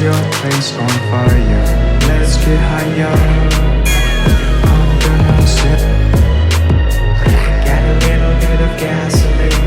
your place on fire. Let's get higher. I'm gonna set. Got a little bit of gasoline.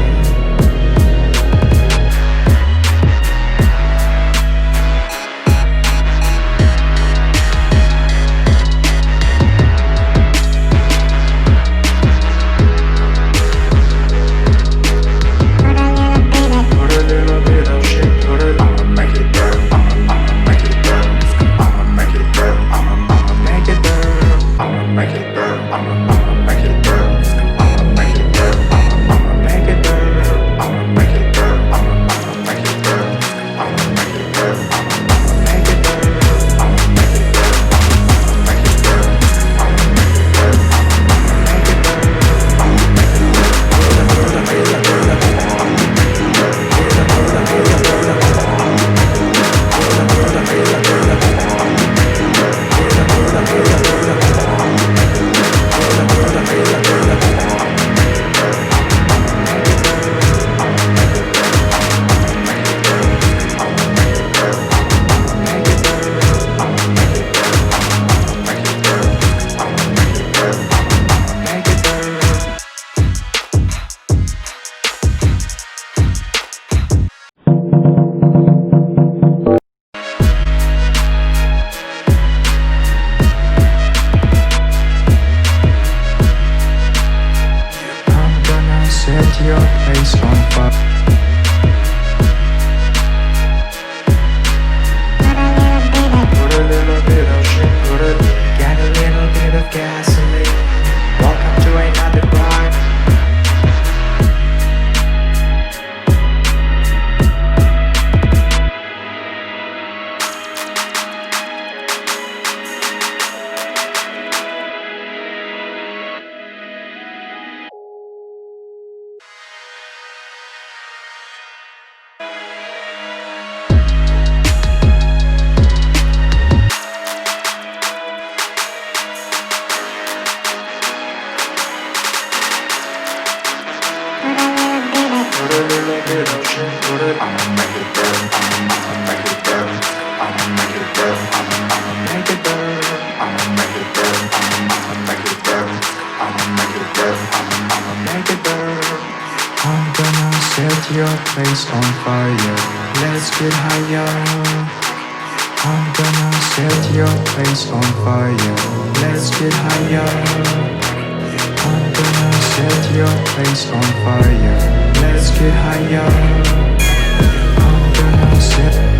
Set your place on fire. Put a little bit of shit, got a little bit of gasoline. Welcome to another ride. Put a little bit of shit, I'ma make it burn, I'ma make it burn, I'ma make it burn, I'ma make it burn, I'ma make it burn, I'ma make it burn, I'ma make it burn, I'ma make it burn. I'm gonna set your place on fire. Let's get higher. I'm gonna set your place on fire. Let's get higher. I'm gonna set your place on fire. Let's get higher. I'm gonna set